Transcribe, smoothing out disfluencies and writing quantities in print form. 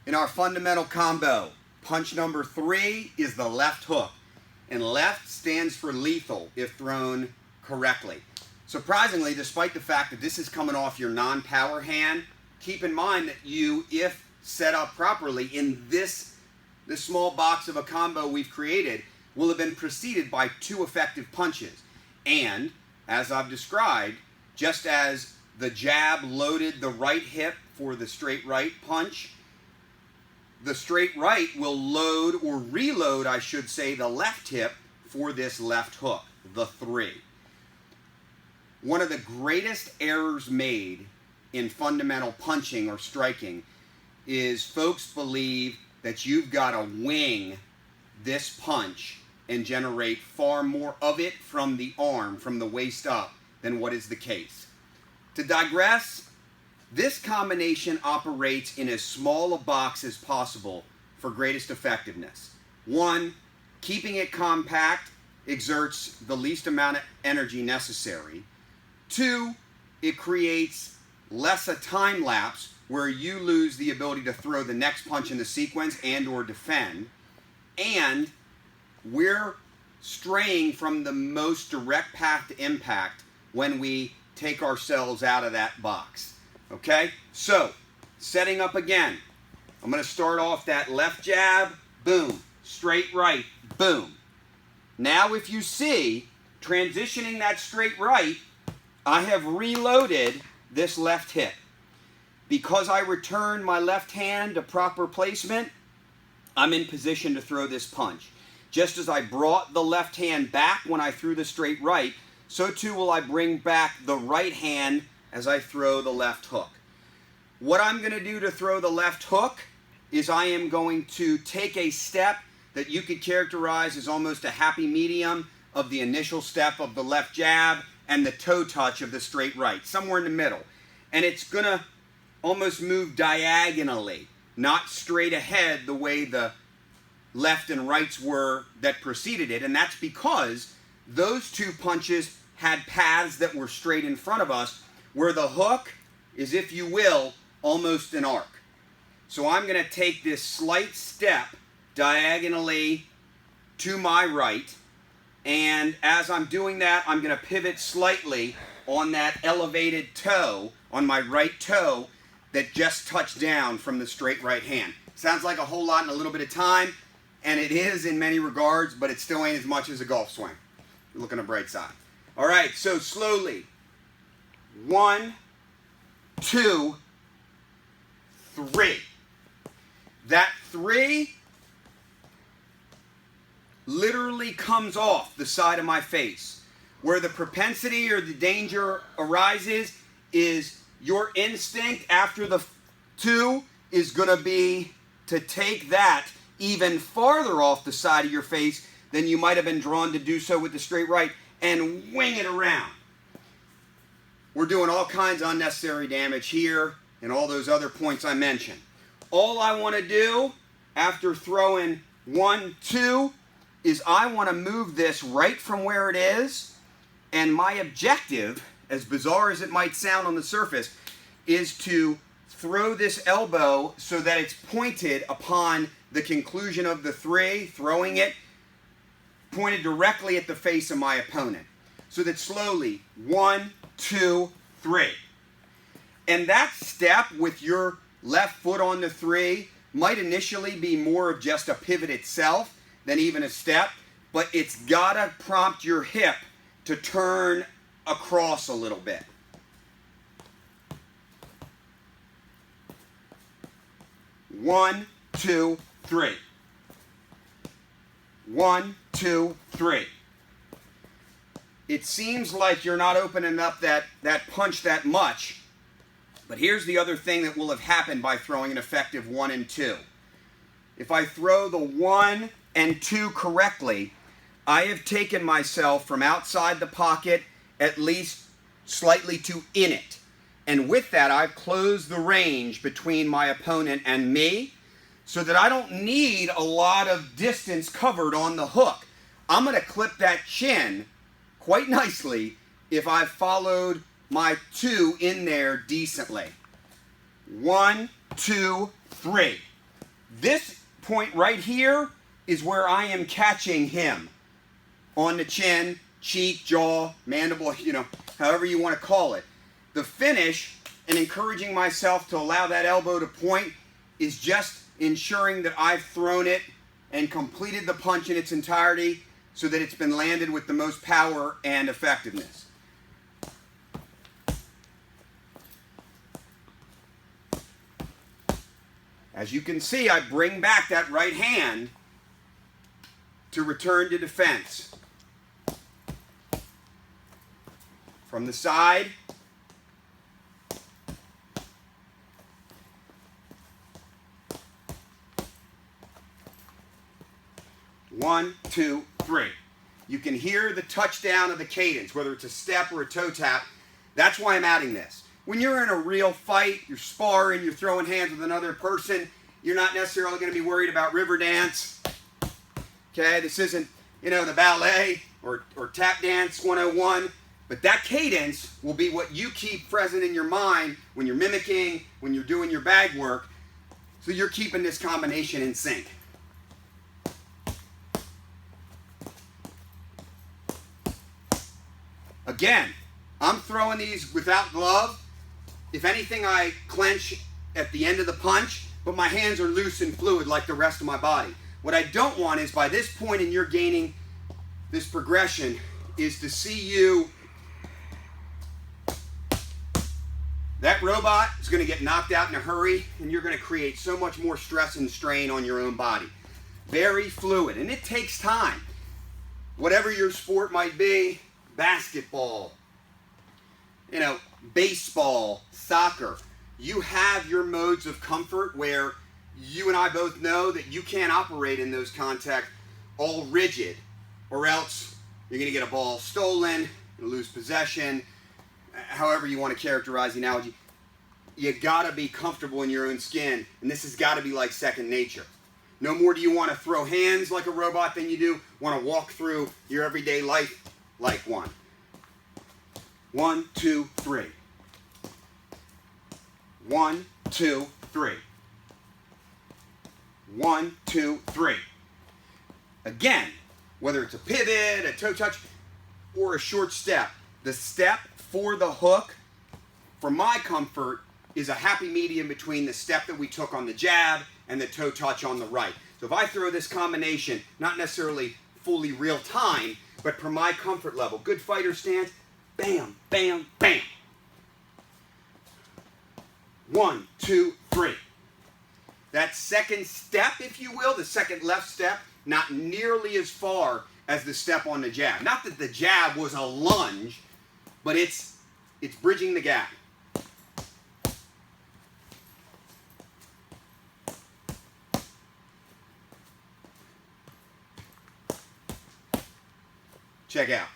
In our fundamental combo, punch number 3 is the left hook. And left stands for lethal if thrown correctly. Surprisingly, despite the fact that this is coming off your non-power hand, keep in mind that you, if set up properly in this small box of a combo we've created, will have been preceded by 2 effective punches. And, as I've described, just as the jab loaded the right hip for the straight right punch, the straight right will load, or reload I should say, the left hip for this left hook, the 3. One of the greatest errors made in fundamental punching or striking is folks believe that you've got to wing this punch and generate far more of it from the arm, from the waist up, than what is the case. To digress, this combination operates in as small a box as possible for greatest effectiveness. 1, keeping it compact exerts the least amount of energy necessary. 2, it creates less a time lapse where you lose the ability to throw the next punch in the sequence and or defend. And we're straying from the most direct path to impact when we take ourselves out of that box. Okay, so setting up again. I'm going to start off that left jab, boom, straight right, boom. Now if you see, transitioning that straight right, I have reloaded this left hip. Because I returned my left hand to proper placement, I'm in position to throw this punch. Just as I brought the left hand back when I threw the straight right, so too will I bring back the right hand as I throw the left hook. What I'm going to do to throw the left hook is I am going to take a step that you could characterize as almost a happy medium of the initial step of the left jab and the toe touch of the straight right, somewhere in the middle. And it's going to almost move diagonally, not straight ahead the way the left and rights were that preceded it. And that's because those 2 punches had paths that were straight in front of us, where the hook is, if you will, almost an arc. So I'm going to take this slight step diagonally to my right, and as I'm doing that, I'm going to pivot slightly on that elevated toe, on my right toe, that just touched down from the straight right hand. Sounds like a whole lot in a little bit of time, and it is in many regards, but it still ain't as much as a golf swing. Look on the bright side. All right, so slowly. 1, 2, 3. That 3 literally comes off the side of my face. Where the propensity or the danger arises is your instinct after the 2 is going to be to take that even farther off the side of your face than you might have been drawn to do so with the straight right, and wing it around. We're doing all kinds of unnecessary damage here and all those other points I mentioned. All I want to do after throwing 1, 2 is I want to move this right from where it is, and my objective, as bizarre as it might sound on the surface, is to throw this elbow so that it's pointed upon the conclusion of the 3, throwing it pointed directly at the face of my opponent. So that slowly, 1, 2, 3. And that step with your left foot on the 3 might initially be more of just a pivot itself than even a step, but it's got to prompt your hip to turn across a little bit. One, 2, 3. 1, 2, 3. It seems like you're not opening up that punch that much, but here's the other thing that will have happened by throwing an effective 1 and 2. If I throw the 1 and 2 correctly, I have taken myself from outside the pocket at least slightly to in it. And with that, I've closed the range between my opponent and me so that I don't need a lot of distance covered on the hook. I'm going to clip that chin quite nicely if I've followed my 2 in there decently. 1, 2, 3. This point right here is where I am catching him on the chin, cheek, jaw, mandible, however you want to call it. The finish and encouraging myself to allow that elbow to point is just ensuring that I've thrown it and completed the punch in its entirety so that it's been landed with the most power and effectiveness. As you can see, I bring back that right hand to return to defense. From the side, one, two, three. You can hear the touchdown of the cadence, whether it's a step or a toe tap. That's why I'm adding this. When you're in a real fight, you're sparring, you're throwing hands with another person, you're not necessarily going to be worried about river dance. Okay, this isn't, the ballet or tap dance 101. But that cadence will be what you keep present in your mind when you're mimicking, when you're doing your bag work. So you're keeping this combination in sync. Again, I'm throwing these without glove. If anything, I clench at the end of the punch, but my hands are loose and fluid like the rest of my body. What I don't want is, by this point in your gaining this progression, is to see you. That robot is going to get knocked out in a hurry, and you're going to create so much more stress and strain on your own body. Very fluid, and it takes time. Whatever your sport might be, basketball, baseball, soccer, you have your modes of comfort where you and I both know that you can't operate in those contexts all rigid, or else you're going to get a ball stolen, lose possession, however you want to characterize the analogy. You got to be comfortable in your own skin, and this has got to be like second nature. No more do you want to throw hands like a robot than you do want to walk through your everyday life like one. 1, 2, 3. 1, 2, 3. 1, 2, 3. Again, whether it's a pivot, a toe touch, or a short step, the step for the hook, for my comfort, is a happy medium between the step that we took on the jab and the toe touch on the right. So if I throw this combination, not necessarily fully real time, but for my comfort level, good fighter stance, bam, bam, bam. 1, 2, 3. That second step, if you will, the second left step, not nearly as far as the step on the jab. Not that the jab was a lunge, but it's bridging the gap. Check out.